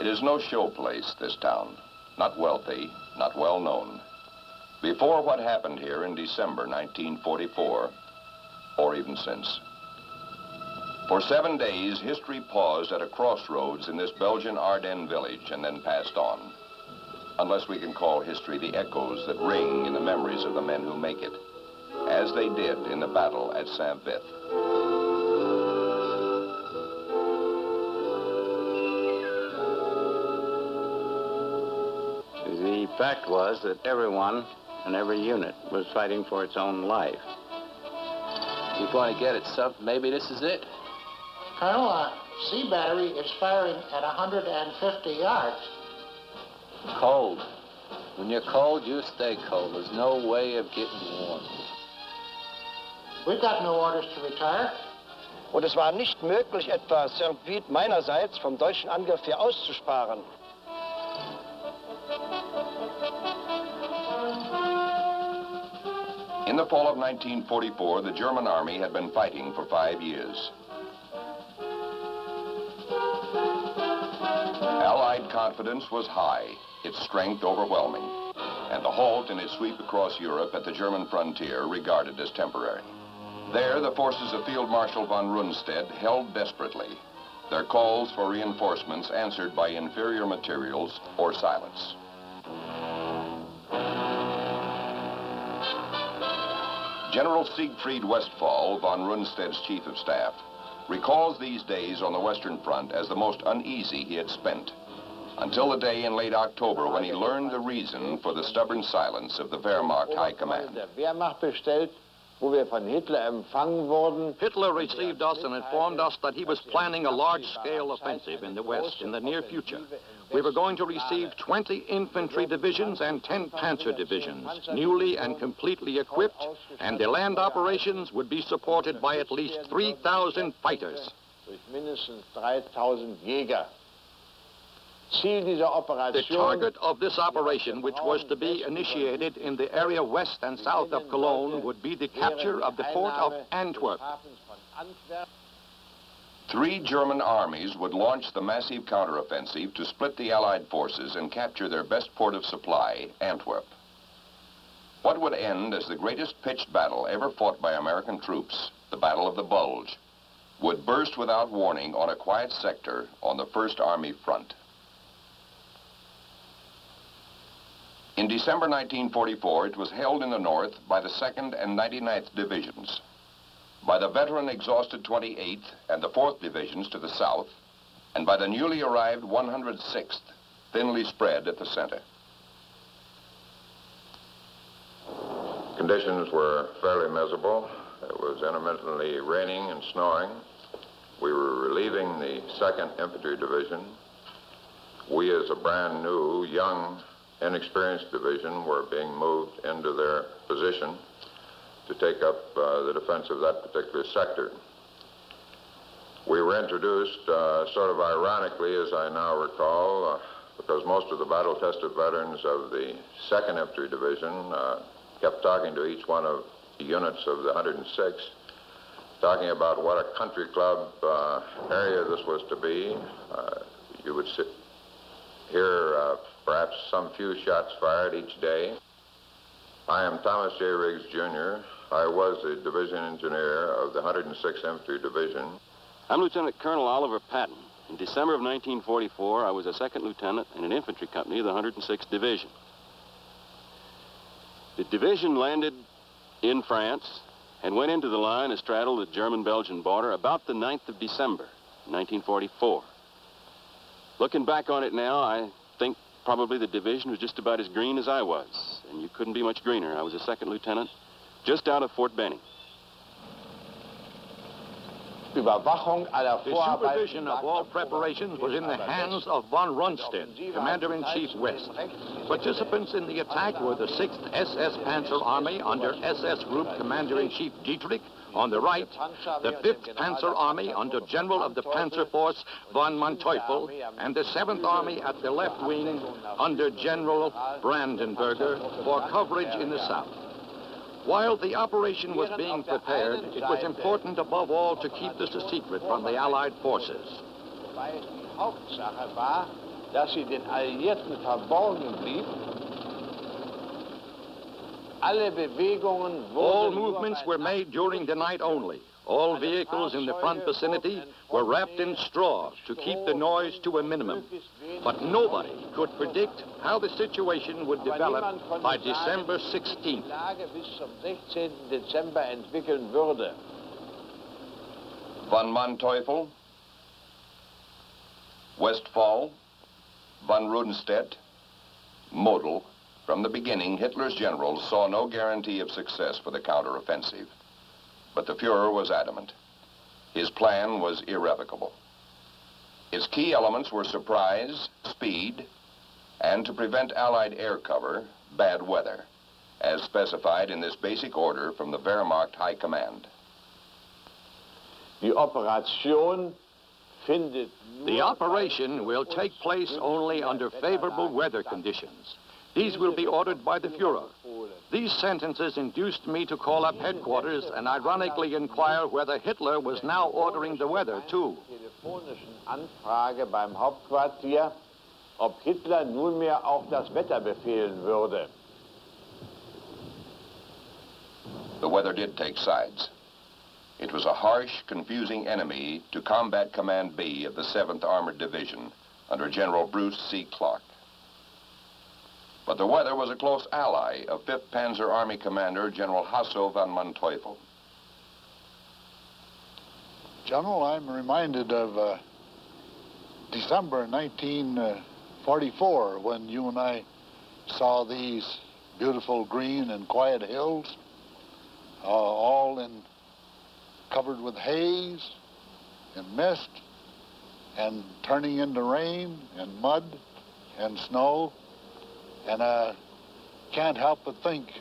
It is no show place, this town. Not wealthy, not well known. Before what happened here in December 1944, or even since. For 7 days, history paused at a crossroads in this Belgian Ardennes village and then passed on. Unless we can call history the echoes that ring in the memories of the men who make it, as they did in the battle at Saint-Vith. The fact was that everyone and every unit was fighting for its own life. You're going to get it, Sub. Maybe this is it. Colonel, C battery is firing at 150 yards. Cold. When you're cold, you stay cold. There's no way of getting warm. We've got no orders to retire. Und es war nicht möglich, etwa Saint-Vith meinerseits vom deutschen Angriff hier auszusparen. In the fall of 1944, the German army had been fighting for 5 years. Allied confidence was high, its strength overwhelming, and the halt in its sweep across Europe at the German frontier regarded as temporary. There, the forces of Field Marshal von Rundstedt held desperately, their calls for reinforcements answered by inferior materials or silence. General Siegfried Westphal, von Rundstedt's chief of staff, recalls these days on the Western Front as the most uneasy he had spent, until the day in late October when he learned the reason for the stubborn silence of the Wehrmacht High Command. Hitler received us and informed us that he was planning a large-scale offensive in the West in the near future. We were going to receive 20 infantry divisions and 10 panzer divisions, newly and completely equipped, and the land operations would be supported by at least 3,000 fighters. The target of this operation, which was to be initiated in the area west and south of Cologne, would be the capture of the port of Antwerp. 3 German armies would launch the massive counteroffensive to split the Allied forces and capture their best port of supply, Antwerp. What would end as the greatest pitched battle ever fought by American troops, the Battle of the Bulge, would burst without warning on a quiet sector on the First Army front. In December 1944, it was held in the north by the 2nd and 99th Divisions, by the veteran exhausted 28th and the 4th Divisions to the south, and by the newly arrived 106th, thinly spread at the center. Conditions were fairly miserable. It was intermittently raining and snowing. We were relieving the 2nd Infantry Division. We, as a brand new, young, inexperienced division, were being moved into their position to take up the defense of that particular sector. We were introduced sort of ironically, as I now recall, because most of the battle-tested veterans of the 2nd Infantry Division kept talking to each one of the units of the 106th, talking about what a country club area this was to be. You would hear perhaps some few shots fired each day. I am Thomas J. Riggs, Jr. I was the division engineer of the 106th Infantry Division. I'm Lieutenant Colonel Oliver Patton. In December of 1944, I was a 2nd lieutenant in an infantry company of the 106th Division. The division landed in France and went into the line and straddled the German-Belgian border about the 9th of December, 1944. Looking back on it now, I think probably the division was just about as green as I was, and you couldn't be much greener. I was a 2nd lieutenant, just out of Fort Benning. The supervision of all preparations was in the hands of von Rundstedt, Commander-in-Chief West. Participants in the attack were the 6th SS Panzer Army under SS Group Commander-in-Chief Dietrich on the right, the 5th Panzer Army under General of the Panzer Force von Manteuffel, and the 7th Army at the left wing under General Brandenberger for coverage in the south. While the operation was being prepared, it was important above all to keep this a secret from the Allied forces. dass sie den Alliierten verborgen blieb. Alle Bewegungen All movements were made during the night only. All vehicles in the front vicinity were wrapped in straw to keep the noise to a minimum. But nobody could predict how the situation would develop by December 16th. Von Manteuffel, Westphal, von Rudenstedt, Model. From the beginning, Hitler's generals saw no guarantee of success for the counteroffensive. But the Fuhrer was adamant. His plan was irrevocable. Its key elements were surprise, speed, and to prevent Allied air cover, bad weather, as specified in this basic order from the Wehrmacht High Command. Die Operation findet The operation will take place only under favorable weather conditions. These will be ordered by the Fuhrer. These sentences induced me to call up headquarters and ironically inquire whether Hitler was now ordering the weather, too. telefonischen Anfrage beim Hauptquartier, ob Hitler nunmehr auch das Wetter befehlen würde. The weather did take sides. It was a harsh, confusing enemy to Combat Command B of the 7th Armored Division under General Bruce C. Clark. But the weather was a close ally of 5th Panzer Army Commander General Hasso von Manteuffel. General, I'm reminded of December 1944 when you and I saw these beautiful green and quiet hills, all covered with haze and mist and turning into rain and mud and snow. And I can't help but think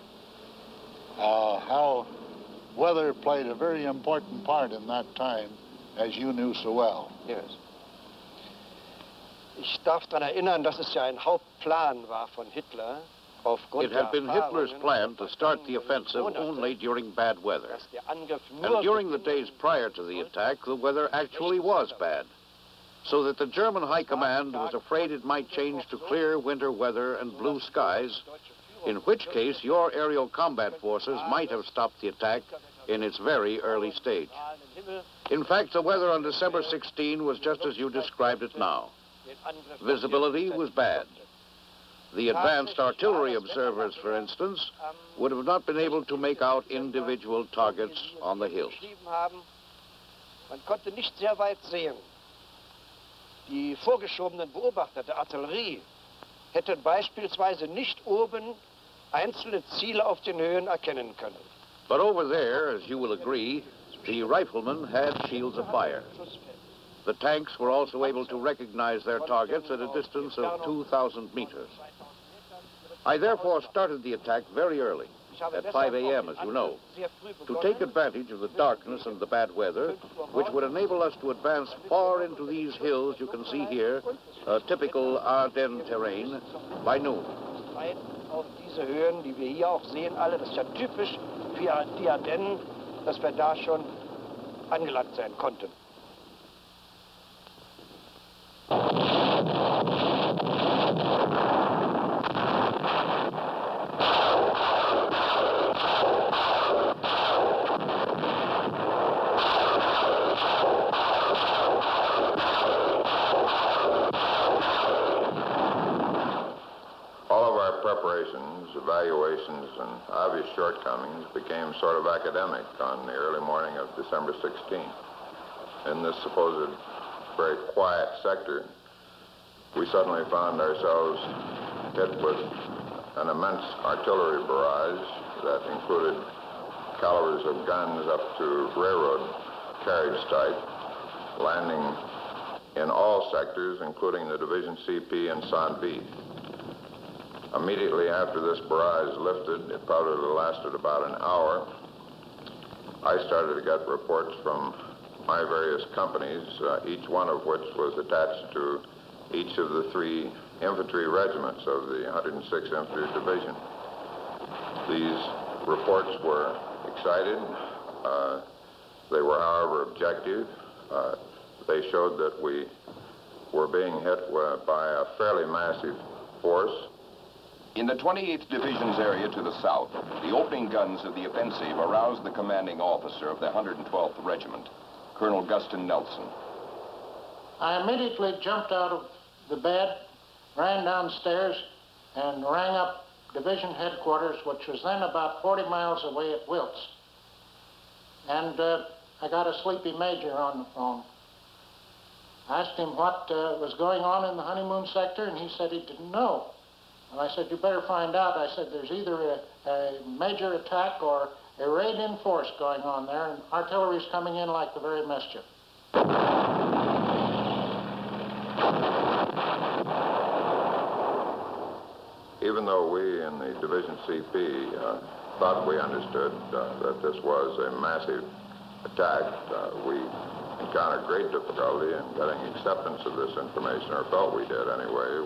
how weather played a very important part in that time, as you knew so well. Yes. Ich darf daran erinnern, dass es ja ein Hauptplan war von Hitler. It had been Hitler's plan to start the offensive only during bad weather. And during the days prior to the attack, the weather actually was bad. So that the German High Command was afraid it might change to clear winter weather and blue skies, in which case your aerial combat forces might have stopped the attack in its very early stage. In fact, the weather on December 16 was just as you described it now. Visibility was bad. The advanced artillery observers, for instance, would have not been able to make out individual targets on the hills. Man konnte nicht sehr weit sehen. Die vorgeschobenen Beobachter der Artillerie hätten beispielsweise nicht oben einzelne Ziele auf den Höhen erkennen können. But over there, as you will agree, the riflemen had shields of fire. The tanks were also able to recognize their targets at a distance of 2,000 meters. I therefore started the attack very early, at 5 a.m., as you know, to take advantage of the darkness and the bad weather, which would enable us to advance far into these hills you can see here, typical Ardennes terrain, by noon. Auf diese Höhen, die wir hier auch sehen, alle, das ist ja typisch für die Ardennen, dass wir da schon angelangt sein konnten. Preparations, evaluations, and obvious shortcomings became sort of academic on the early morning of December 16th. In this supposed very quiet sector, we suddenly found ourselves hit with an immense artillery barrage that included calibers of guns up to railroad carriage type, landing in all sectors, including the Division CP and San-V. Immediately after this barrage lifted, it probably lasted about an hour, I started to get reports from my various companies, each one of which was attached to each of the 3 infantry regiments of the 106th Infantry Division. These reports were excited. They were, however, objective. They showed that we were being hit by a fairly massive force. In the 28th Division's area to the south, the opening guns of the offensive aroused the commanding officer of the 112th Regiment, Colonel Guston Nelson. I immediately jumped out of the bed, ran downstairs, and rang up division headquarters, which was then about 40 miles away at Wiltz. And I got a sleepy major on the phone. I asked him what was going on in the honeymoon sector, and he said he didn't know. And I said, you better find out. I said, there's either a major attack or a raid-in force going on there, and artillery's coming in like the very mischief. Even though we in the Division CP thought we understood that this was a massive attack, we encountered great difficulty in getting acceptance of this information, or felt we did anyway,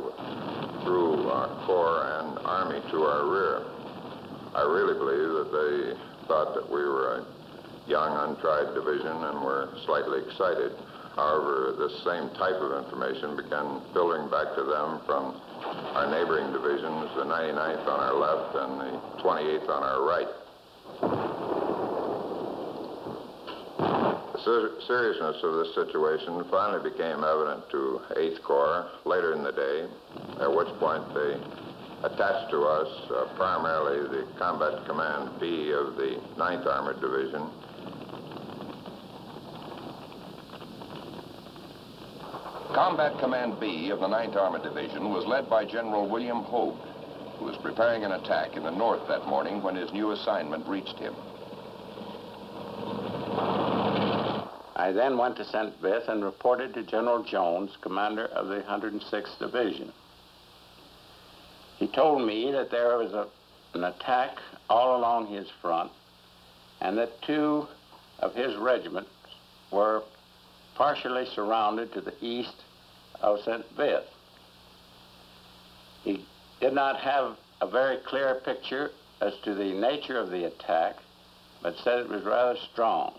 through Corps and Army to our rear. I really believe that they thought that we were a young, untried division and were slightly excited. However, this same type of information began filtering back to them from our neighboring divisions, the 99th on our left and the 28th on our right. The seriousness of this situation finally became evident to 8th Corps later in the day, at which point they attached to us primarily the Combat Command B of the 9th Armored Division. Combat Command B of the 9th Armored Division was led by General William Hogue, who was preparing an attack in the north that morning when his new assignment reached him. I then went to St. Vith and reported to General Jones, commander of the 106th Division. He told me that there was an attack all along his front and that 2 of his regiments were partially surrounded to the east of St. Vith. He did not have a very clear picture as to the nature of the attack, but said it was rather strong.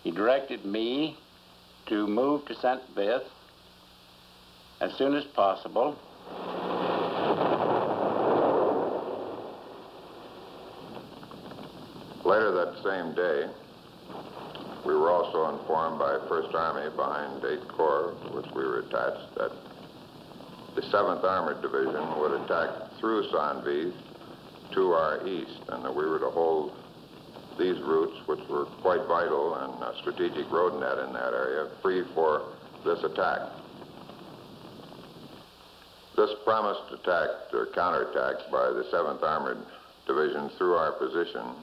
He directed me to move to St. Vith as soon as possible. Later that same day, we were also informed by 1st Army behind 8th Corps, to which we were attached, that the 7th Armored Division would attack through St. Vith to our east, and that we were to hold these routes, which were quite vital and a strategic road net in that area, free for this attack. This promised attack or counterattack by the 7th Armored Division through our position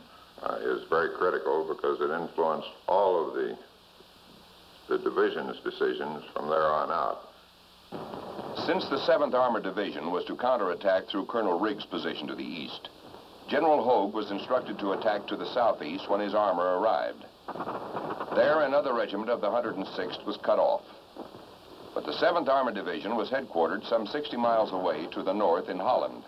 is very critical because it influenced all of the division's decisions from there on out. Since the 7th Armored Division was to counterattack through Colonel Riggs' position to the east, General Hogue was instructed to attack to the southeast when his armor arrived. There, another regiment of the 106th was cut off. But the 7th Armored Division was headquartered some 60 miles away to the north in Holland.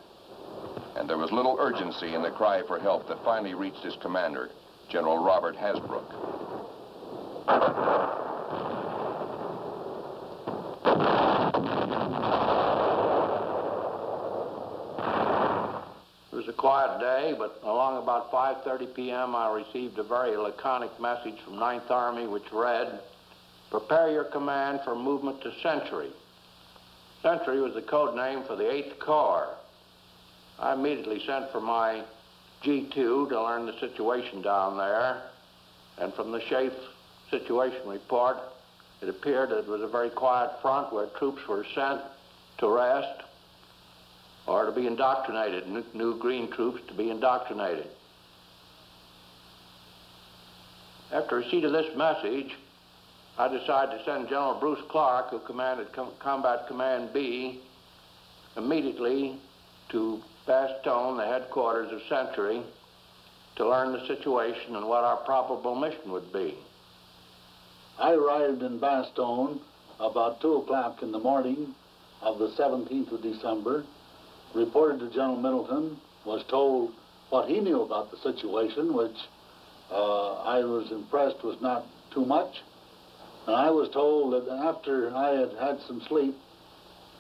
And there was little urgency in the cry for help that finally reached his commander, General Robert Hasbrook. It was a quiet day, but along about 5:30 p.m. I received a very laconic message from 9th Army which read, "Prepare your command for movement to Century." Century was the code name for the 8th Corps. I immediately sent for my G2 to learn the situation down there, and from the Schaeff situation report, it appeared that it was a very quiet front where troops were sent to rest or to be indoctrinated, new green troops to be indoctrinated. After receipt of this message, I decided to send General Bruce Clark, who commanded Combat Command B, immediately to Bastogne, the headquarters of Century, to learn the situation and what our probable mission would be. I arrived in Bastogne about 2 o'clock in the morning of the 17th of December, reported to General Middleton, was told what he knew about the situation, which I was impressed was not too much. And I was told that after I had had some sleep,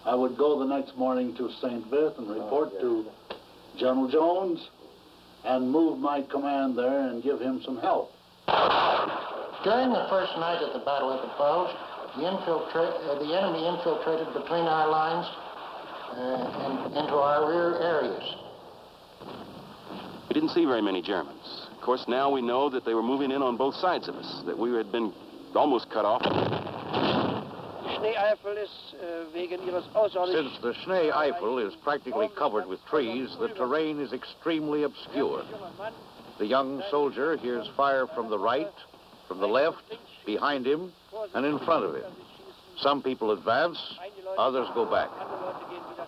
I would go the next morning to St. Vith and report to General Jones and move my command there and give him some help. During the first night of the battle at the Bulge, the enemy infiltrated between our lines and into our rear areas. We didn't see very many Germans. Of course, now we know that they were moving in on both sides of us, that we had been almost cut off. Since the Schnee Eifel is practically covered with trees, the terrain is extremely obscure. The young soldier hears fire from the right, from the left, behind him, and in front of him. Some people advance, others go back.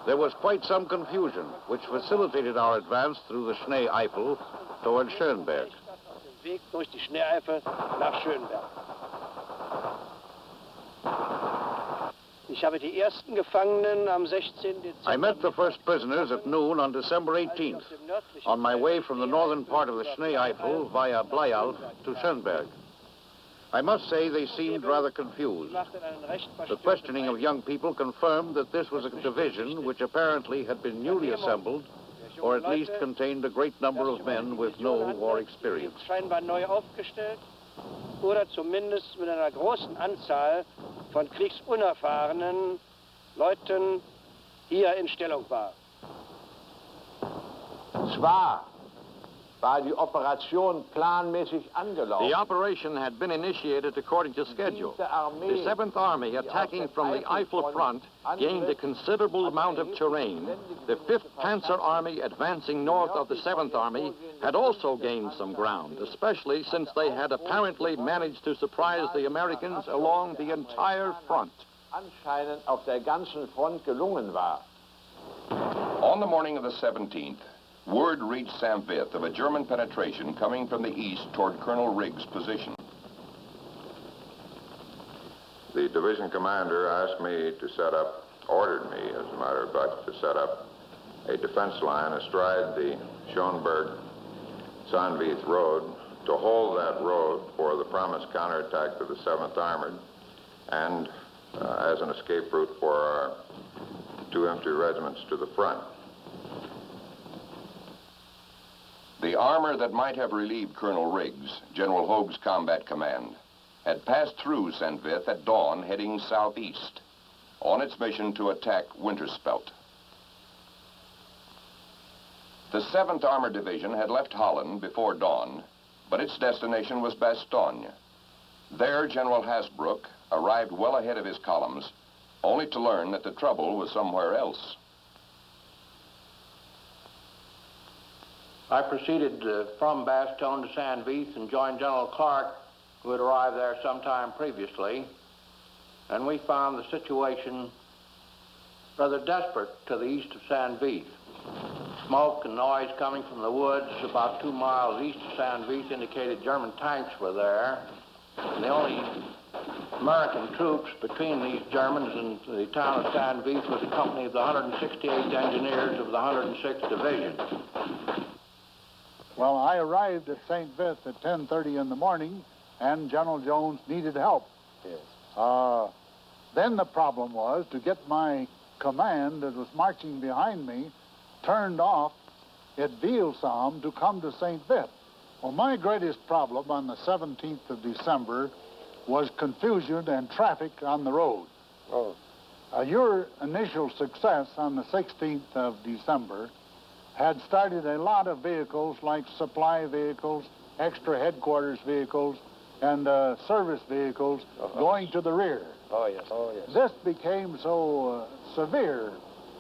There was quite some confusion, which facilitated our advance through the Schnee Eifel toward Schönberg. I met the first prisoners at noon on December 18th, on my way from the northern part of the Schnee Eifel via Bleialf to Schönberg. I must say they seemed rather confused. The questioning of young people confirmed that this was a division which apparently had been newly assembled, or at least contained a great number of men with no war experience. Oder zumindest mit einer großen Anzahl von kriegsunerfahrenen Leuten hier in Stellung war. Zwar war die Operation planmäßig angelaufen. The operation had been initiated according to schedule. The 7th Army, attacking from the Eifel front, gained a considerable amount of terrain. The 5th Panzer Army, advancing north of the 7th Army, had also gained some ground, especially since they had apparently managed to surprise the Americans along the entire front. Anscheinend auf der ganzen Front gelungen war. On the morning of the 17th, word reached St. Vith of a German penetration coming from the east toward Colonel Riggs' position. The division commander asked me to ordered me, as a matter of fact, to set up a defense line astride the Schoenberg-Sandvith road, to hold that road for the promised counterattack of the 7th Armored, and as an escape route for our 2 infantry regiments to the front. The armor that might have relieved Colonel Riggs, General Hogue's combat command, had passed through St. Vith at dawn, heading southeast, on its mission to attack Winterspelt. The 7th Armored Division had left Holland before dawn, but its destination was Bastogne. There, General Hasbrouck arrived well ahead of his columns, only to learn that the trouble was somewhere else. I proceeded from Bastogne to St. Vith and joined General Clark, who had arrived there sometime previously, and we found the situation rather desperate to the east of St. Vith. Smoke and noise coming from the woods about 2 miles east of St. Vith indicated German tanks were there, and the only American troops between these Germans and the town of St. Vith was a company of the 168th Engineers of the 106th Division. Well, I arrived at St. Vith at 10:30 in the morning, and General Jones needed help. Yes. Then the problem was to get my command that was marching behind me turned off at Wielsam to come to St. Vith. Well, my greatest problem on the 17th of December was confusion and traffic on the road. Oh. Your initial success on the 16th of December had started a lot of vehicles like supply vehicles, extra headquarters vehicles, and service vehicles going to the rear. Oh, yes. Oh, yes. This became so severe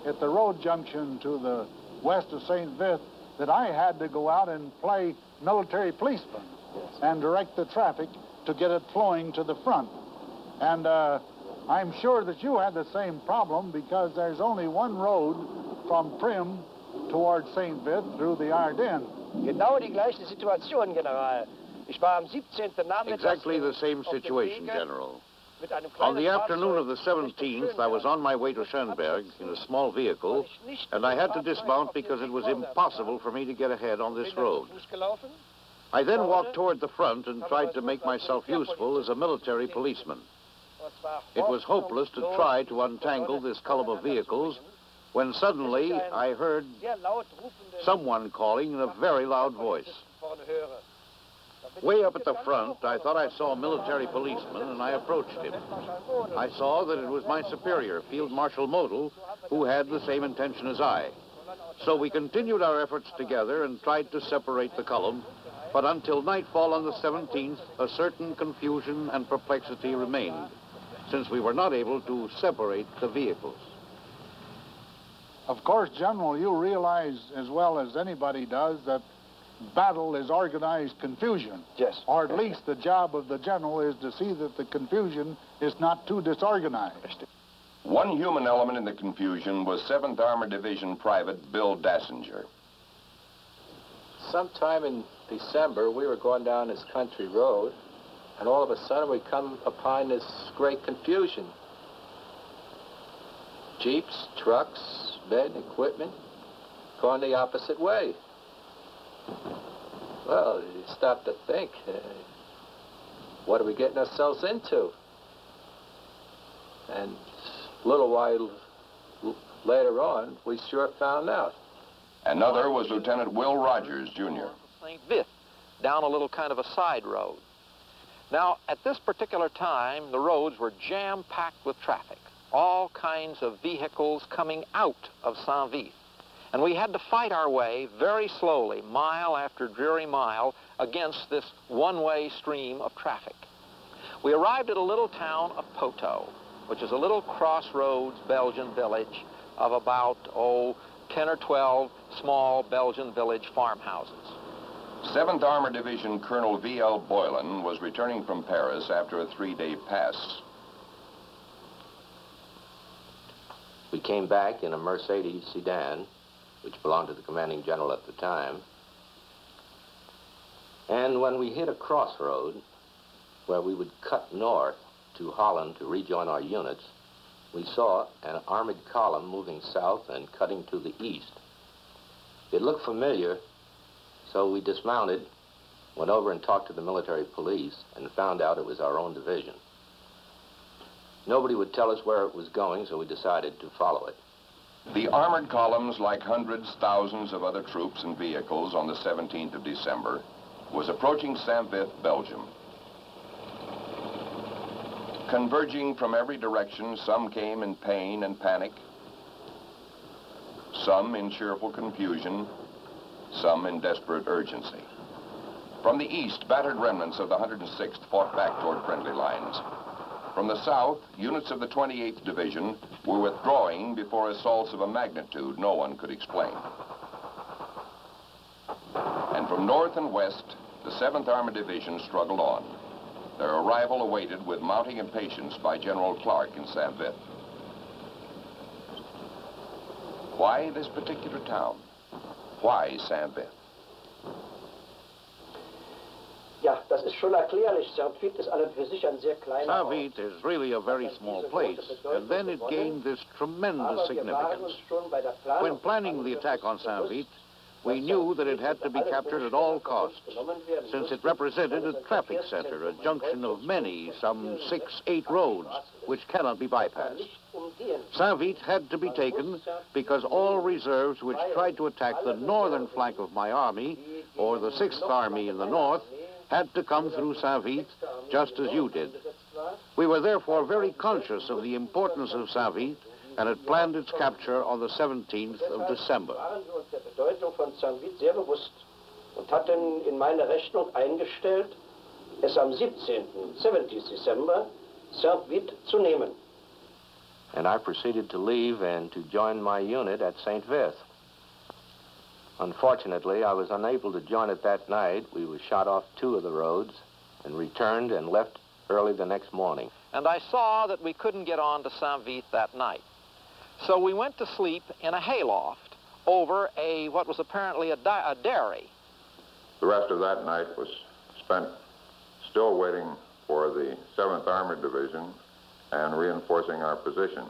at the road junction to the west of St. Vith that I had to go out and play military policeman and direct the traffic to get it flowing to the front. And I'm sure that you had the same problem, because there's only one road from Prim towards St. Vith through the Ardennes. Genau die gleiche Situation, General. Ich war am 17. Nachmittag. Exactly the same situation, General. On the afternoon of the 17th, I was on my way to Schönberg in a small vehicle, and I had to dismount because it was impossible for me to get ahead on this road. I then walked toward the front and tried to make myself useful as a military policeman. It was hopeless to try to untangle this column of vehicles when suddenly I heard someone calling in a very loud voice. Way up at the front, I thought I saw a military policeman, and I approached him. I saw that it was my superior, Field Marshal Model, who had the same intention as I. So we continued our efforts together and tried to separate the column, but until nightfall on the 17th, a certain confusion and perplexity remained, since we were not able to separate the vehicles. Of course, General, you realize as well as anybody does that battle is organized confusion. Yes. Or at least the job of the general is to see that the confusion is not too disorganized. One human element in the confusion was 7th Armored Division Private Bill Dassinger. Sometime in December, we were going down this country road, and all of a sudden we come upon this great confusion. Jeeps, trucks, men, equipment, going the opposite way. Well, you stop to think, what are we getting ourselves into? And a little while later on, we sure found out. Another was Lieutenant Will Rogers, Jr. St. Vith, down a little kind of a side road. Now, at this particular time, the roads were jam-packed with traffic, all kinds of vehicles coming out of St. Vith. And we had to fight our way very slowly, mile after dreary mile, against this one-way stream of traffic. We arrived at a little town of Poteau, which is a little crossroads Belgian village of about, 10 or 12 small Belgian village farmhouses. 7th Armored Division Colonel V.L. Boylan was returning from Paris after a 3-day pass. We came back in a Mercedes sedan, which belonged to the commanding general at the time. And when we hit a crossroad where we would cut north to Holland to rejoin our units, we saw an armored column moving south and cutting to the east. It looked familiar, so we dismounted, went over and talked to the military police, and found out it was our own division. Nobody would tell us where it was going, so we decided to follow it. The armored columns, like hundreds, thousands of other troops and vehicles on the 17th of December, was approaching St. Vith, Belgium. Converging from every direction, some came in pain and panic, some in cheerful confusion, some in desperate urgency. From the east, battered remnants of the 106th fought back toward friendly lines. From the south, units of the 28th Division were withdrawing before assaults of a magnitude no one could explain. And from north and west, the 7th Armored Division struggled on. Their arrival awaited with mounting impatience by General Clark in St. Vith. Why this particular town? Why St. Vith? Ja, das ist schon erklärlich. St. Vith ist an und für sich ein sehr kleiner Ort. St. Vith is really a very small place, and then it gained this tremendous significance. When planning the attack on St. Vith, we knew that it had to be captured at all costs, since it represented a traffic center, a junction of many, some 6, 8 roads, which cannot be bypassed. St. Vith had to be taken because all reserves which tried to attack the northern flank of my army, or the 6th Army in the north, had to come through St. Vith, just as you did. We were therefore very conscious of the importance of St. Vith and had planned its capture on the 17th of December. Waren wir uns der Bedeutung von St. Vith sehr bewusst und hatten in meine Rechnung eingestellt, es am 17th December, St. Vith zu nehmen. And I proceeded to leave and to join my unit at St. Vith. Unfortunately, I was unable to join it that night. We were shot off 2 of the roads and returned and left early the next morning. And I saw that we couldn't get on to St. Vith that night. So we went to sleep in a hayloft over what was apparently a dairy. The rest of that night was spent still waiting for the 7th Armored Division and reinforcing our position.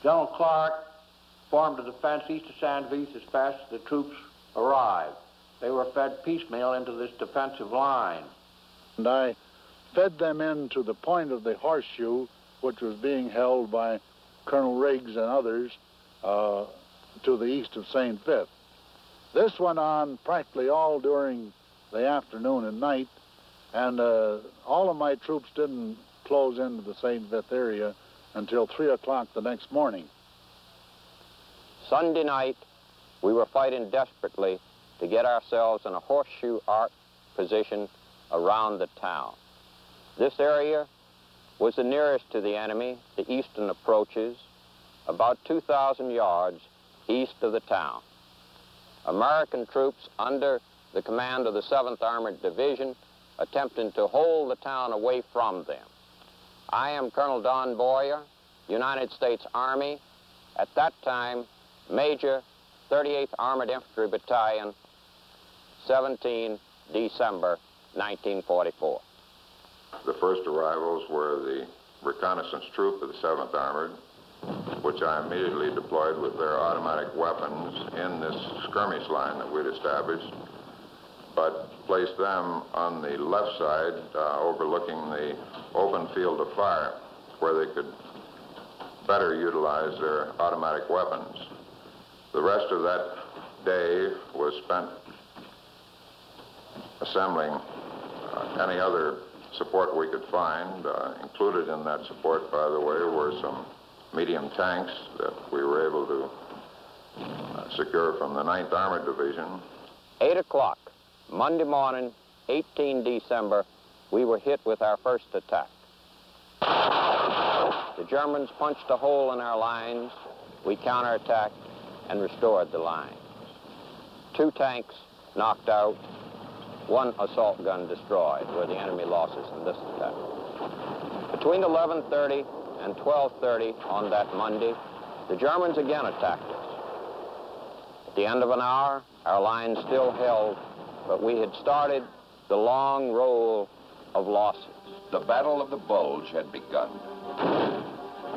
General Clark formed a defense east of St. Vith as fast as the troops arrived. They were fed piecemeal into this defensive line. And I fed them into the point of the horseshoe, which was being held by Colonel Riggs and others to the east of St. Vith. This went on practically all during the afternoon and night, and all of my troops didn't close into the St. Vith area until 3 o'clock the next morning. Sunday night, we were fighting desperately to get ourselves in a horseshoe arc position around the town. This area was the nearest to the enemy, the eastern approaches, about 2,000 yards east of the town. American troops under the command of the 7th Armored Division attempting to hold the town away from them. I am Colonel Don Boyer, United States Army, at that time Major 38th Armored Infantry Battalion, 17 December 1944. The first arrivals were the reconnaissance troop of the 7th Armored, which I immediately deployed with their automatic weapons in this skirmish line that we'd established, but placed them on the left side, overlooking the open field of fire, where they could better utilize their automatic weapons. The rest of that day was spent assembling any other support we could find. Included in that support, by the way, were some medium tanks that we were able to secure from the 9th Armored Division. 8 o'clock, Monday morning, 18 December, we were hit with our first attack. The Germans punched a hole in our lines. We counterattacked and restored the lines. 2 tanks knocked out, 1 assault gun destroyed were the enemy losses in this attack. Between 11:30 and 12:30 on that Monday, the Germans again attacked us. At the end of an hour, our lines still held, but we had started the long roll of losses. The Battle of the Bulge had begun.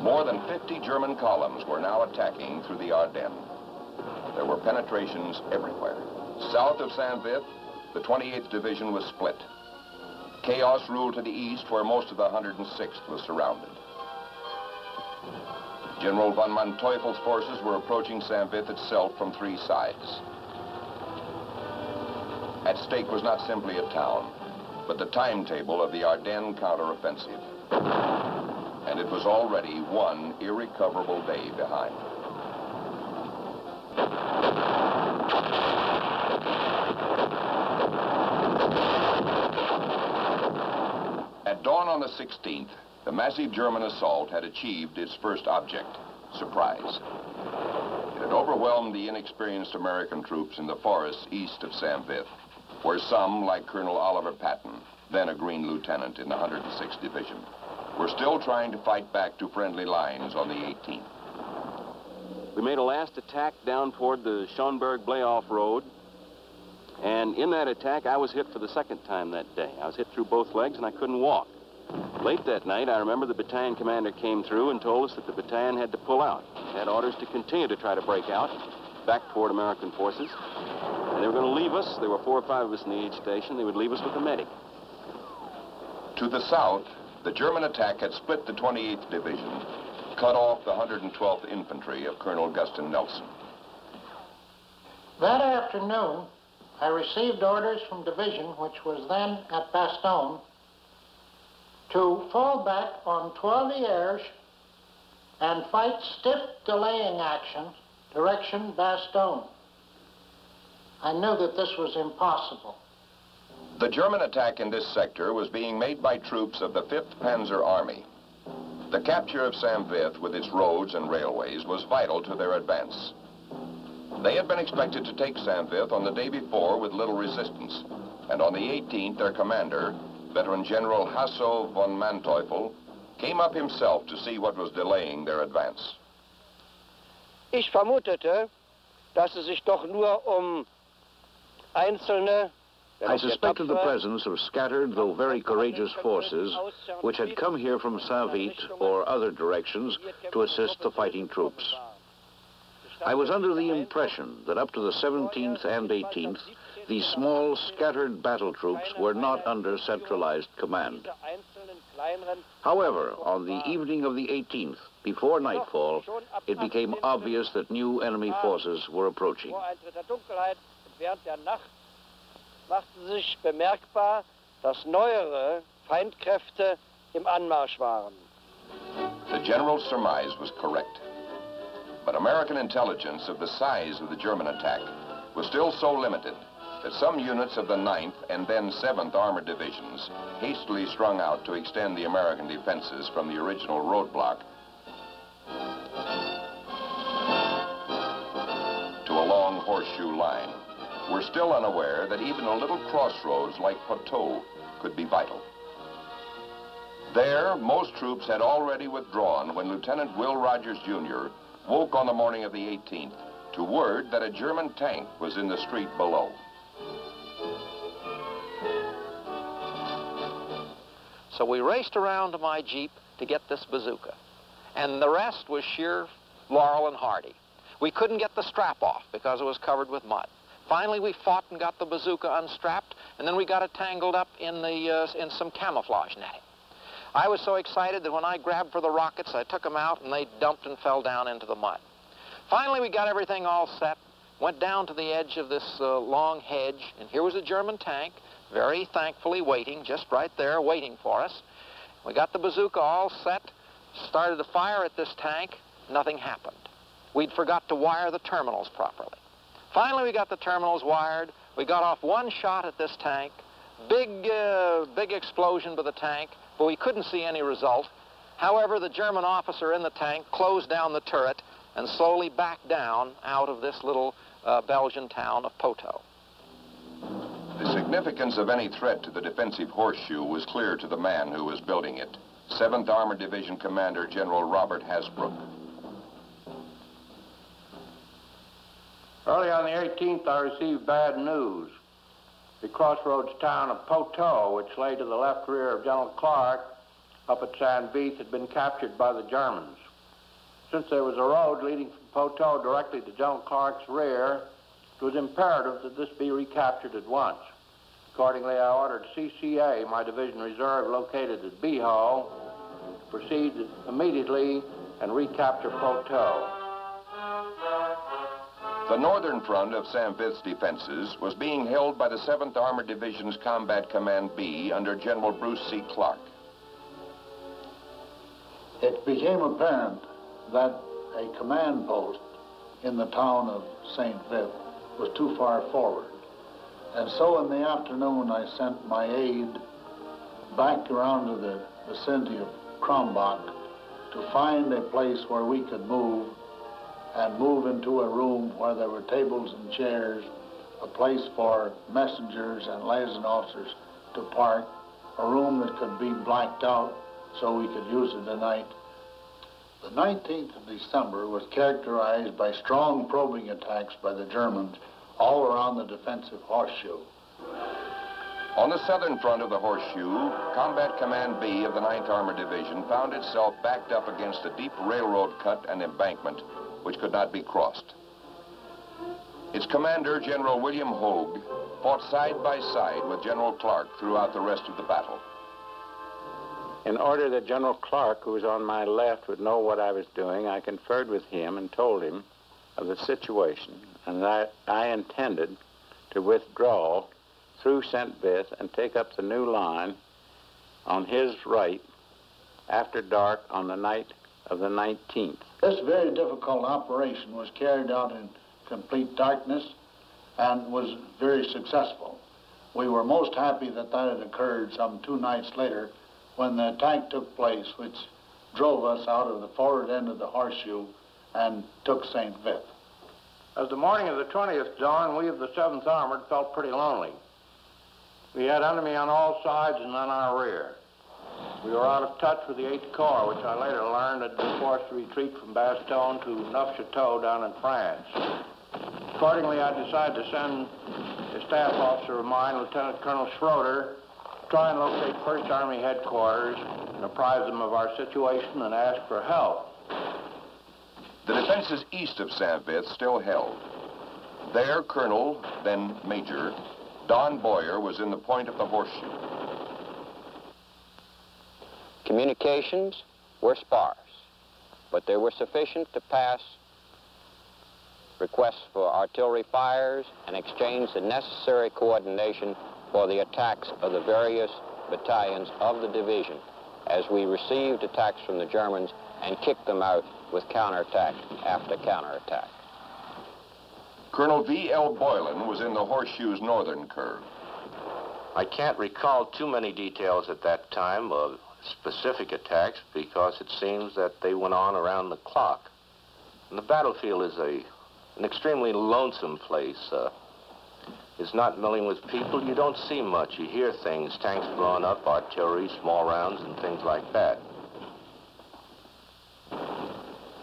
More than 50 German columns were now attacking through the Ardennes. There were penetrations everywhere. South of St. Vith, the 28th Division was split. Chaos ruled to the east, where most of the 106th was surrounded. General von Manteuffel's forces were approaching St. Vith itself from 3 sides. At stake was not simply a town, but the timetable of the Ardennes counteroffensive. And it was already 1 irrecoverable day behind. At dawn on the 16th, the massive German assault had achieved its first object, surprise. It had overwhelmed the inexperienced American troops in the forests east of St. Vith, where some, like Colonel Oliver Patton, then a Green Lieutenant in the 106th Division, were still trying to fight back to friendly lines on the 18th. We made a last attack down toward the Schoenberg-Blayoff Road, and in that attack, I was hit for the 2nd time that day. I was hit through both legs, and I couldn't walk. Late that night, I remember the battalion commander came through and told us that the battalion had to pull out. They had orders to continue to try to break out back toward American forces, and they were going to leave us. There were 4 or 5 of us in the aid station. They would leave us with a medic. To the south, the German attack had split the 28th Division, cut off the 112th Infantry of Colonel Guston Nelson. That afternoon, I received orders from division, which was then at Bastogne, to fall back on Trois-Vierges and fight stiff delaying action, direction Bastogne. I knew that this was impossible. The German attack in this sector was being made by troops of the 5th Panzer Army. The capture of St. Vith with its roads and railways was vital to their advance. They had been expected to take St. Vith on the day before with little resistance, and on the 18th, their commander, veteran General Hasso von Manteuffel, came up himself to see what was delaying their advance. Ich vermutete, dass es sich doch nur einzelne. I suspected the presence of scattered, though very courageous forces, which had come here from St. Vith or other directions to assist the fighting troops. I was under the impression that up to the 17th and 18th, These small, scattered battle troops were not under centralized command. However, on the evening of the 18th, before nightfall, it became obvious that new enemy forces were approaching. Machte sich bemerkbar, dass neuere Feindkräfte im Anmarsch waren. The general's surmise was correct. But American intelligence of the size of the German attack was still so limited that some units of the 9th and then 7th Armored Divisions hastily strung out to extend the American defenses from the original roadblock to a long horseshoe line, were still unaware that even a little crossroads like Poteau could be vital. There, most troops had already withdrawn when Lieutenant Will Rogers, Jr. woke on the morning of the 18th to word that a German tank was in the street below. So we raced around to my Jeep to get this bazooka. And the rest was sheer Laurel and Hardy. We couldn't get the strap off because it was covered with mud. Finally, we fought and got the bazooka unstrapped, and then we got it tangled up in some camouflage netting. I was so excited that when I grabbed for the rockets, I took them out, and they dumped and fell down into the mud. Finally, we got everything all set, went down to the edge of this long hedge, and here was a German tank, very thankfully waiting, just right there, waiting for us. We got the bazooka all set, started to fire at this tank, nothing happened. We'd forgot to wire the terminals properly. Finally, we got the terminals wired. We got off one shot at this tank, big explosion by the tank, but we couldn't see any result. However, the German officer in the tank closed down the turret and slowly backed down out of this little Belgian town of Poteau. The significance of any threat to the defensive horseshoe was clear to the man who was building it, 7th Armored Division Commander General Robert Hasbrook. Early on the 18th, I received bad news. The crossroads town of Poteau, which lay to the left rear of General Clark, up at San Vith, had been captured by the Germans. Since there was a road leading from Poteau directly to General Clark's rear, it was imperative that this be recaptured at once. Accordingly, I ordered CCA, my division reserve located at Biho, to proceed immediately and recapture Poteau. The northern front of San Vith's defenses was being held by the 7th Armored Division's Combat Command B under General Bruce C. Clark. It became apparent that a command post in the town of St. Vith was too far forward. And so in the afternoon, I sent my aide back around to the vicinity of Krombach to find a place where we could move and move into a room where there were tables and chairs, a place for messengers and liaison officers to park, a room that could be blacked out so we could use it at night. The 19th of December was characterized by strong probing attacks by the Germans all around the defensive horseshoe. On the southern front of the horseshoe, Combat Command B of the 9th Armored Division found itself backed up against a deep railroad cut and embankment which could not be crossed. Its commander, General William Hogue, fought side by side with General Clark throughout the rest of the battle. In order that General Clark, who was on my left, would know what I was doing, I conferred with him and told him of the situation, and that I intended to withdraw through St. Vith and take up the new line on his right after dark on the night of the 19th. This very difficult operation was carried out in complete darkness and was very successful. We were most happy that that had occurred some 2 nights later when the attack took place, which drove us out of the forward end of the horseshoe and took St. Vith. As the morning of the 20th dawned, we of the 7th Armored felt pretty lonely. We had enemy on all sides and on our rear. We were out of touch with the 8th Corps, which I later learned had been forced to retreat from Bastogne to Neufchâteau down in France. Accordingly, I decided to send a staff officer of mine, Lieutenant Colonel Schroeder, to try and locate 1st Army headquarters and apprise them of our situation and ask for help. The defenses east of St. Vith still held. There, Colonel, then Major, Don Boyer was in the point of the horseshoe. Communications were sparse, but they were sufficient to pass requests for artillery fires and exchange the necessary coordination for the attacks of the various battalions of the division as we received attacks from the Germans and kicked them out with counterattack after counterattack. Colonel V.L. Boylan was in the horseshoe's northern curve. I can't recall too many details at that time of specific attacks because it seems that they went on around the clock. And the battlefield is an extremely lonesome place. It's not milling with people. You don't see much. You hear things, tanks blowing up, artillery, small rounds, and things like that.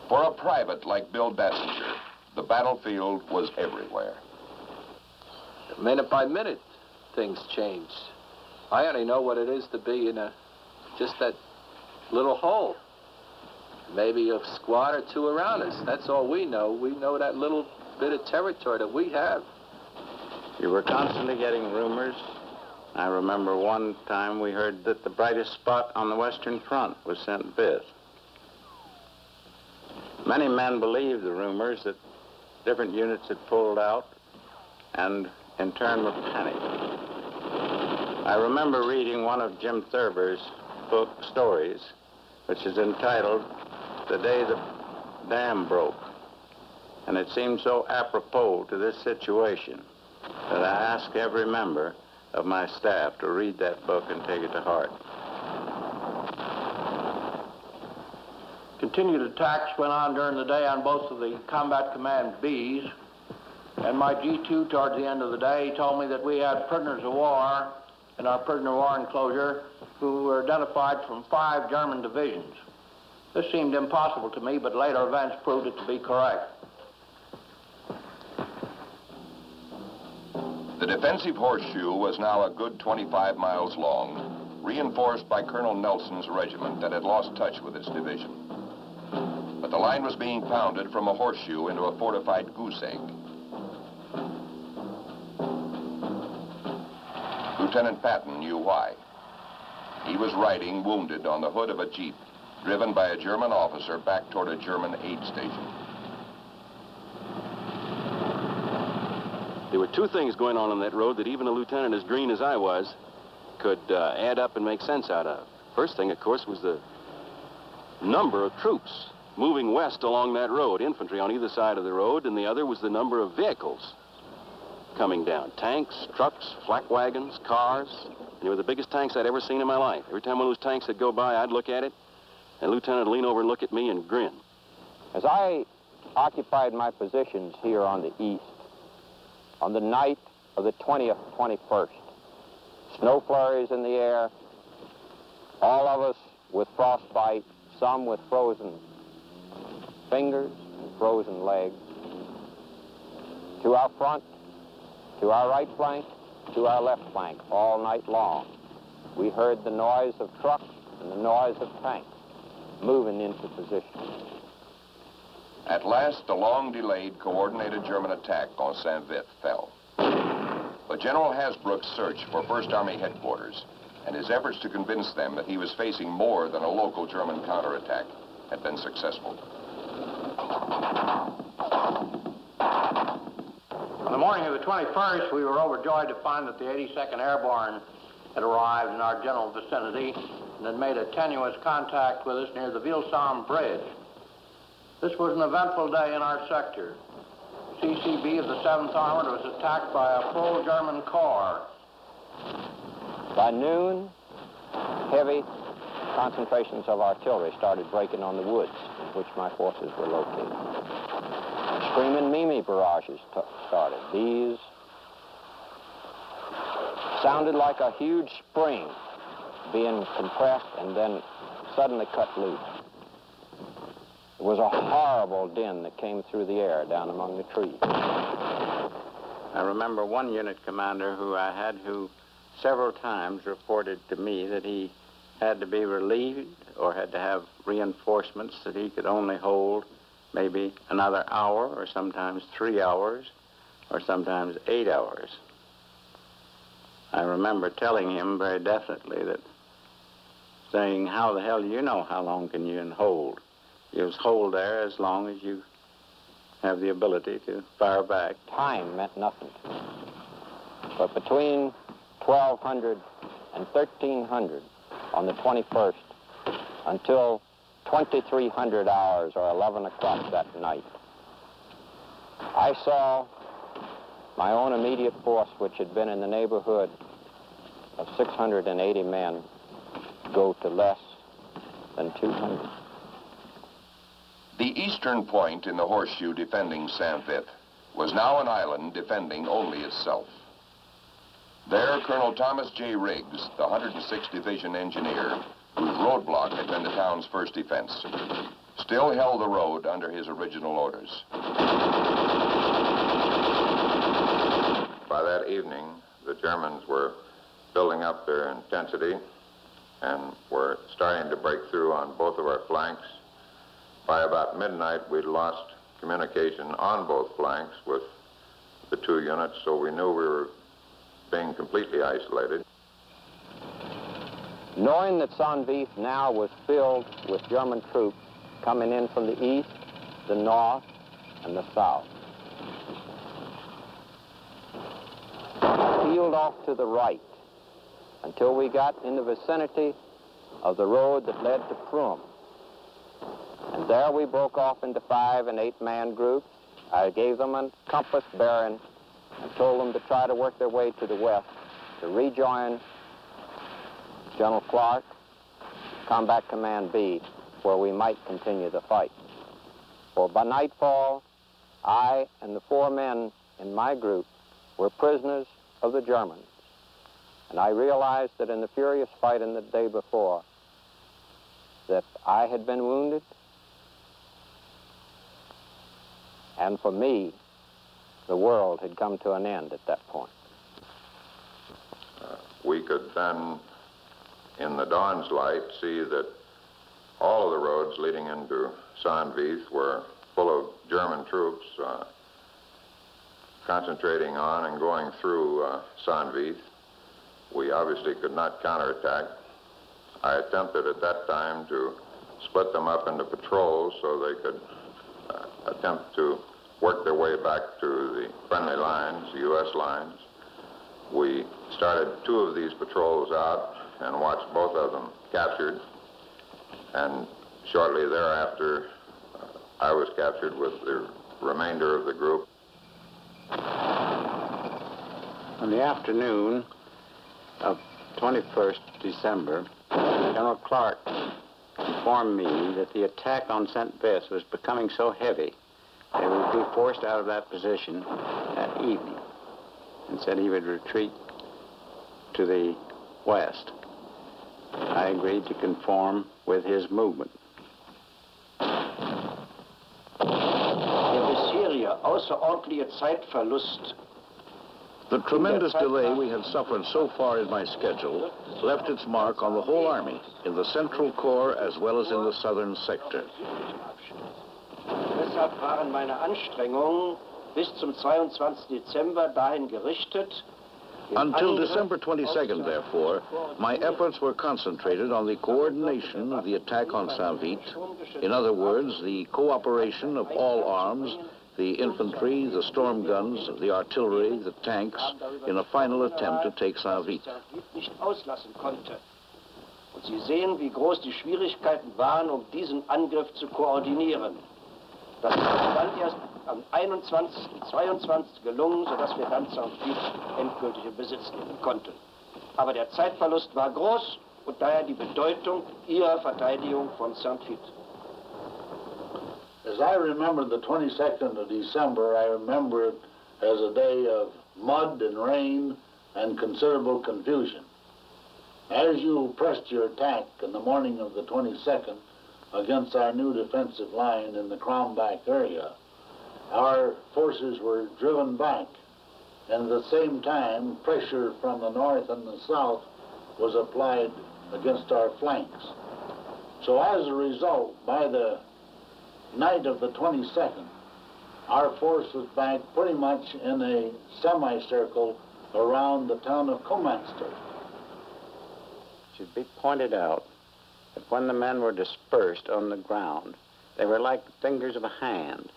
For a private like Bill Dassinger, the battlefield was everywhere. Minute by minute, things change. I only know what it is to be in just that little hole. Maybe a squad or two around us. That's all we know. We know that little bit of territory that we have. You were constantly getting rumors. I remember one time we heard that the brightest spot on the Western Front was St. Vith. Many men believed the rumors that different units had pulled out and in turn were panicked. I remember reading one of Jim Thurber's book stories, which is entitled The Day the Dam Broke. And it seemed so apropos to this situation that I asked every member of my staff to read that book and take it to heart. Continued attacks went on during the day on both of the Combat Command Bs, and my G2 towards the end of the day told me that we had prisoners of war in our prisoner of war enclosure who were identified from 5 German divisions. This seemed impossible to me, but later events proved it to be correct. The defensive horseshoe was now a good 25 miles long, reinforced by Colonel Nelson's regiment that had lost touch with its division. But the line was being pounded from a horseshoe into a fortified goose egg. Lieutenant Patton knew why. He was riding wounded on the hood of a jeep, driven by a German officer back toward a German aid station. There were 2 things going on that road that even a lieutenant as green as I was could add up and make sense out of. First thing, of course, was the number of troops moving west along that road, infantry on either side of the road, and the other was the number of vehicles coming down. Tanks, trucks, flak wagons, cars. And they were the biggest tanks I'd ever seen in my life. Every time one of those tanks would go by, I'd look at it, and the lieutenant would lean over and look at me and grin. As I occupied my positions here on the east, on the night of the 20th, 21st, snow flurries in the air, all of us with frostbite, some with frozen fingers and frozen legs, to our front, to our right flank, to our left flank, all night long. We heard the noise of trucks and the noise of tanks moving into position. At last, the long-delayed, coordinated German attack on St. Vith fell. But General Hasbrook's search for First Army headquarters and his efforts to convince them that he was facing more than a local German counterattack had been successful. On the morning of the 21st, we were overjoyed to find that the 82nd Airborne had arrived in our general vicinity and had made a tenuous contact with us near the Vilsam Bridge. This was an eventful day in our sector. CCB of the 7th Armored was attacked by a full German corps. By noon, heavy concentrations of artillery started breaking on the woods in which my forces were located. Screaming Mimi barrages started. These sounded like a huge spring being compressed and then suddenly cut loose. It was a horrible din that came through the air down among the trees. I remember one unit commander who I had who several times reported to me that he had to be relieved or had to have reinforcements that he could only hold maybe another hour or sometimes 3 hours or sometimes 8 hours. I remember telling him very definitely that, saying, how the hell do you know how long can you hold? You just hold there as long as you have the ability to fire back. Time meant nothing to me. But between 1200 and 1300 on the 21st until 2300 hours or 11 o'clock that night, I saw my own immediate force, which had been in the neighborhood of 680 men, go to less than 200. The eastern point in the horseshoe defending Saint-Vith was now an island defending only itself. There, Colonel Thomas J. Riggs, the 106th Division engineer, whose roadblock had been the town's first defense, still held the road under his original orders. By that evening, the Germans were building up their intensity and were starting to break through on both of our flanks. By about midnight, we'd lost communication on both flanks with the two units, so we knew we were being completely isolated. Knowing that Saint-Vith now was filled with German troops coming in from the east, the north, and the south, peeled off to the right until we got in the vicinity of the road that led to Prum. And there we broke off into 5- and 8-man groups. I gave them a compass bearing and told them to try to work their way to the west to rejoin General Clark, Combat Command B, where we might continue the fight. For by nightfall, I and the 4 men in my group were prisoners of the Germans. And I realized that in the furious fight in the day before, that I had been wounded, and for me, the world had come to an end at that point. We could then, in the dawn's light, see that all of the roads leading into Saint-Vith were full of German troops concentrating on and going through Saint-Vith. We obviously could not counterattack. I attempted at that time to split them up into patrols so they could attempt to work their way back to the friendly lines, the U.S. lines. We started 2 of these patrols out and watched both of them captured. And shortly thereafter, I was captured with the remainder of the group. On the afternoon of 21st December, General Clark informed me that the attack on Saint-Vith was becoming so heavy they would be forced out of that position that evening, and said he would retreat to the west. I agreed to conform with his movement. The tremendous delay we had suffered so far in my schedule left its mark on the whole Army, in the Central Corps as well as in the southern sector. Deshalb waren meine Anstrengungen bis zum 22. Dezember dahin gerichtet. Until December 22nd, therefore, my efforts were concentrated on the coordination of the attack on Saint-Vith. In other words, the cooperation of all arms, the infantry, the storm guns, the artillery, the tanks, in a final attempt to take Saint-Vith. Und Sie sehen, wie groß die Schwierigkeiten waren, diesen Angriff zu koordinieren. Das ist dann erst am 21. und 22. gelungen, sodass wir dann Saint-Vith endgültig in Besitz nehmen konnten. Aber der Zeitverlust war groß und daher die Bedeutung Ihrer Verteidigung von Saint-Vith. As I remember the 22nd of December, I remember it as a day of mud and rain and considerable confusion. As you pressed your attack in the morning of the 22nd against our new defensive line in the Crombach area, our forces were driven back, and at the same time, pressure from the north and the south was applied against our flanks. So as a result, by the night of the 22nd, our force was back pretty much in a semicircle around the town of Comanster. It should be pointed out that when the men were dispersed on the ground, they were like the fingers of a hand.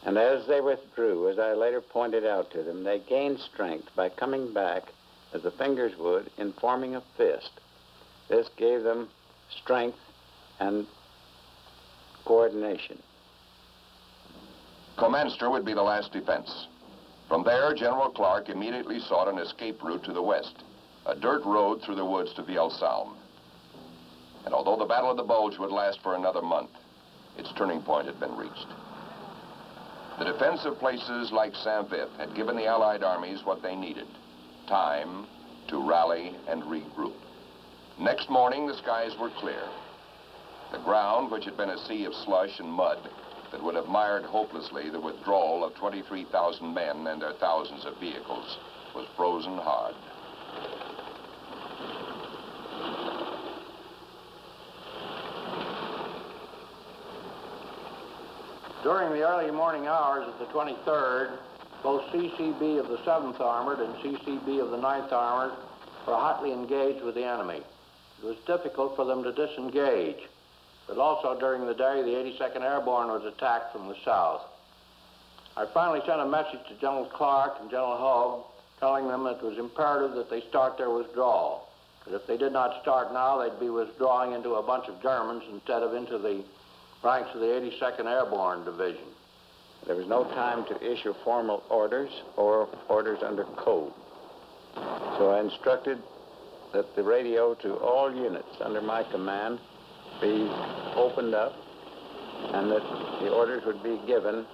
And as they withdrew, as I later pointed out to them, they gained strength by coming back as the fingers would in forming a fist. This gave them strength and coordination. Comanster would be the last defense. From there, General Clark immediately sought an escape route to the west, a dirt road through the woods to Vielsalm. And although the Battle of the Bulge would last for another month, its turning point had been reached. The defense of places like Saint-Vith had given the Allied armies what they needed, time to rally and regroup. Next morning, the skies were clear. The ground, which had been a sea of slush and mud that would have mired hopelessly the withdrawal of 23,000 men and their thousands of vehicles, was frozen hard. During the early morning hours of the 23rd, both CCB of the 7th Armored and CCB of the 9th Armored were hotly engaged with the enemy. It was difficult for them to disengage, but also during the day, the 82nd Airborne was attacked from the south. I finally sent a message to General Clark and General Hogue, telling them it was imperative that they start their withdrawal. That if they did not start now, they'd be withdrawing into a bunch of Germans instead of into the ranks of the 82nd Airborne Division. There was no time to issue formal orders or orders under code. So I instructed that the radio to all units under my command be opened up and that the orders would be given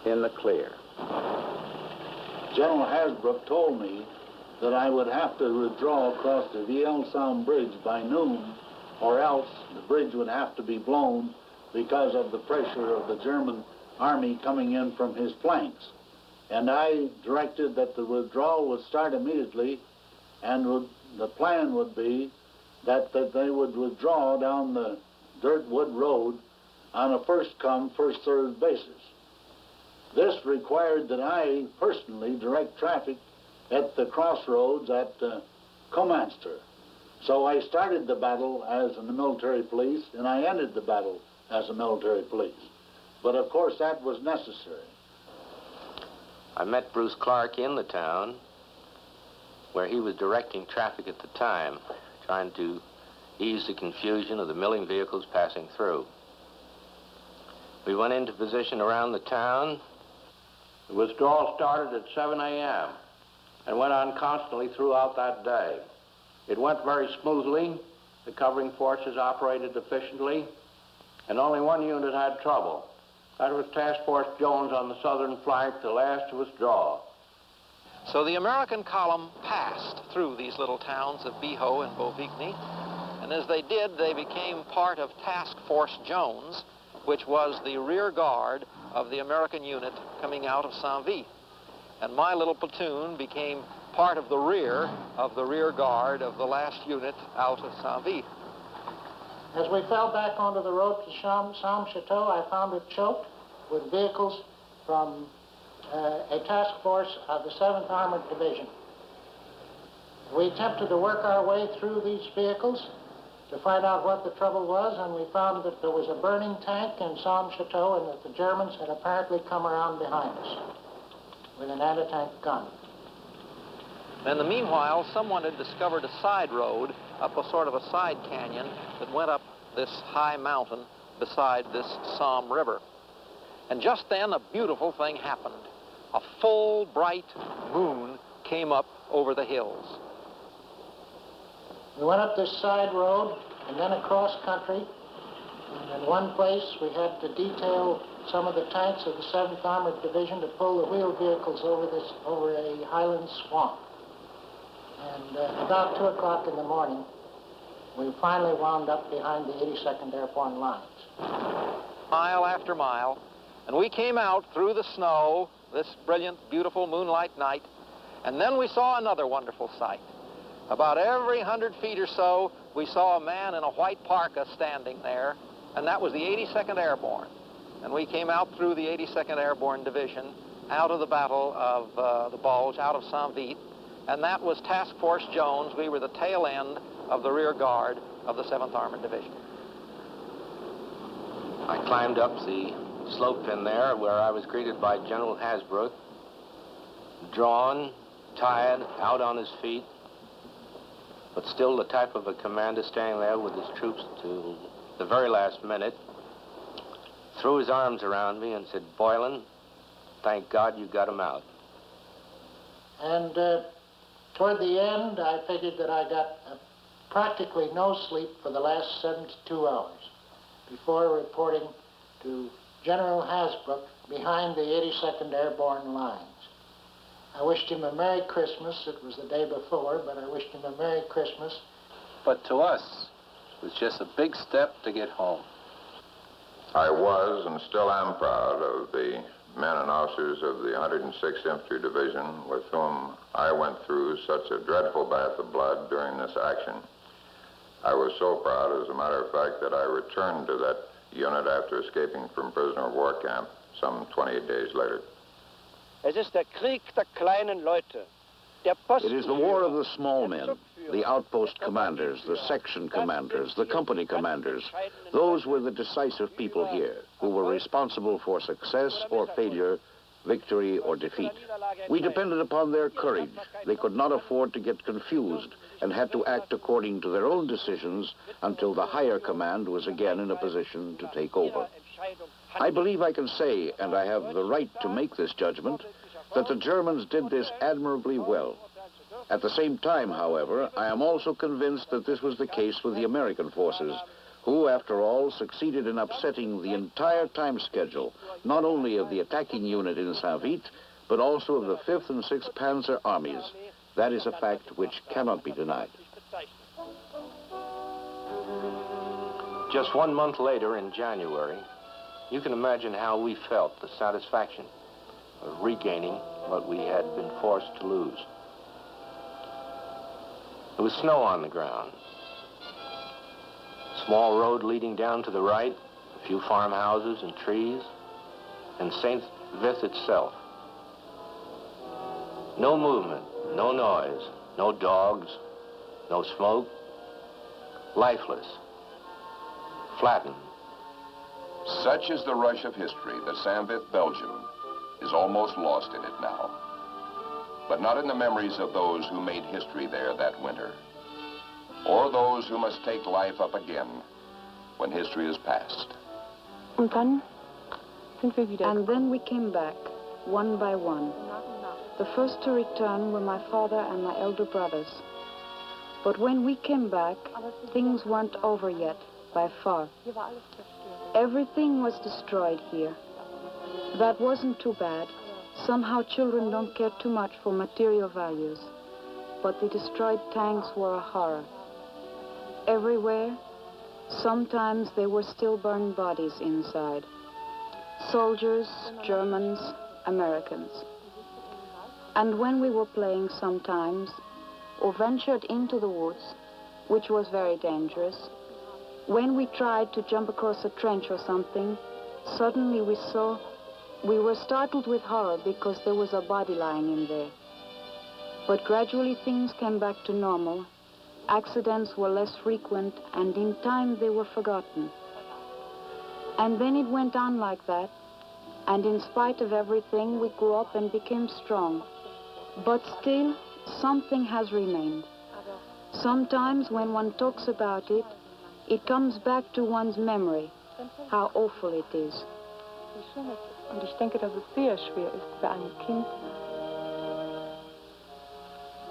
in the clear. General Hasbrook told me that I would have to withdraw across the Vielsalm Bridge by noon, or else the bridge would have to be blown because of the pressure of the German army coming in from his flanks. And I directed that the withdrawal would start immediately, and the plan would be that they would withdraw down the dirt wood road on a first-come, first-served basis. This required that I personally direct traffic at the crossroads at Comanster. So I started the battle as a military police, and I ended the battle as a military police. But of course, that was necessary. I met Bruce Clark in the town, where he was directing traffic at the time, trying to ease the confusion of the milling vehicles passing through. We went into position around the town. The withdrawal started at 7 a.m. and went on constantly throughout that day. It went very smoothly. The covering forces operated efficiently, and only one unit had trouble. That was Task Force Jones on the southern flank, the last to withdraw. So the American column passed through these little towns of Biho and Bovigny, and as they did, they became part of Task Force Jones, which was the rear guard of the American unit coming out of Saint-Vith. And my little platoon became part of the rear guard of the last unit out of Saint-Vith. As we fell back onto the road to Somme-Chateau, I found it choked with vehicles from a task force of the 7th Armored Division. We attempted to work our way through these vehicles to find out what the trouble was, and we found that there was a burning tank in Somme-Chateau and that the Germans had apparently come around behind us with an anti-tank gun. In the meanwhile, someone had discovered a side road up a sort of a side canyon that went up this high mountain beside this Somme River. And just then, a beautiful thing happened. A full, bright moon came up over the hills. We went up this side road and then across country. And in one place, we had to detail some of the tanks of the 7th Armored Division to pull the wheeled vehicles over a highland swamp. And about 2 o'clock in the morning, we finally wound up behind the 82nd Airborne lines. Mile after mile, and we came out through the snow, this brilliant, beautiful moonlight night, and then we saw another wonderful sight. About every 100 feet or so, we saw a man in a white parka standing there, and that was the 82nd Airborne. And we came out through the 82nd Airborne Division out of the Battle of the Bulge, out of Saint-Vith, and that was Task Force Jones. We were the tail end of the rear guard of the 7th Armored Division. I climbed up the slope in there where I was greeted by General Hasbrouck, drawn, tired, out on his feet, but still the type of a commander standing there with his troops to the very last minute, threw his arms around me and said, "Boylan, thank God you got him out." And toward the end, I figured that I got practically no sleep for the last 72 hours before reporting to General Hasbrouck behind the 82nd Airborne lines. I wished him a Merry Christmas. It was the day before, but I wished him a Merry Christmas. But to us, it was just a big step to get home. I was and still am proud of the men and officers of the 106th Infantry Division with whom I went through such a dreadful bath of blood during this action. I was so proud, as a matter of fact, that I returned to that unit after escaping from prisoner of war camp some 28 days later. Es ist der Krieg der kleinen Leute. It is the war of the small men, the outpost commanders, the section commanders, the company commanders. Those were the decisive people here, who were responsible for success or failure, victory or defeat. We depended upon their courage. They could not afford to get confused and had to act according to their own decisions until the higher command was again in a position to take over. I believe I can say, and I have the right to make this judgment, that the Germans did this admirably well. At the same time, however, I am also convinced that this was the case with the American forces, who, after all, succeeded in upsetting the entire time schedule, not only of the attacking unit in Saint-Vith, but also of the 5th and 6th Panzer armies. That is a fact which cannot be denied. Just 1 month later, in January, you can imagine how we felt, the satisfaction of regaining what we had been forced to lose. There was snow on the ground. Small road leading down to the right, a few farmhouses and trees, and Saint-Vith itself. No movement, no noise, no dogs, no smoke, lifeless, flattened. Such is the rush of history that Saint-Vith, Belgium, is almost lost in it now. But not in the memories of those who made history there that winter, or those who must take life up again when history is past. And then we came back, one by one. The first to return were my father and my elder brothers. But when we came back, things weren't over yet, by far. Everything was destroyed here. That wasn't too bad. Somehow children don't care too much for material values. But the destroyed tanks were a horror. Everywhere, sometimes there were still burned bodies inside. Soldiers, Germans, Americans. And when we were playing sometimes, or ventured into the woods, which was very dangerous, when we tried to jump across a trench or something, suddenly we were startled with horror because there was a body lying in there. But gradually things came back to normal. Accidents were less frequent, and in time they were forgotten. And then it went on like that, and in spite of everything, we grew up and became strong. But still, something has remained. Sometimes when one talks about it, it comes back to one's memory, how awful it is. Und ich denke, dass es sehr schwer ist für ein Kind.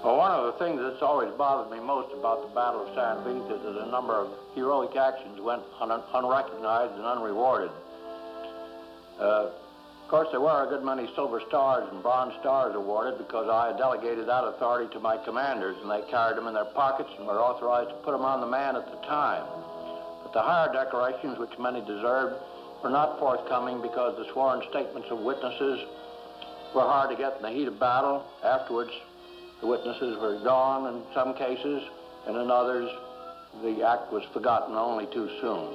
Well, one of the things that's always bothered me most about the Battle of Saint-Vith is that a number of heroic actions went unrecognized and unrewarded. Of course, there were a good many Silver Stars and Bronze Stars awarded because I delegated that authority to my commanders, and they carried them in their pockets and were authorized to put them on the man at the time. But the higher decorations, which many deserved, were not forthcoming because the sworn statements of witnesses were hard to get in the heat of battle. Afterwards, the witnesses were gone in some cases, and in others, the act was forgotten only too soon.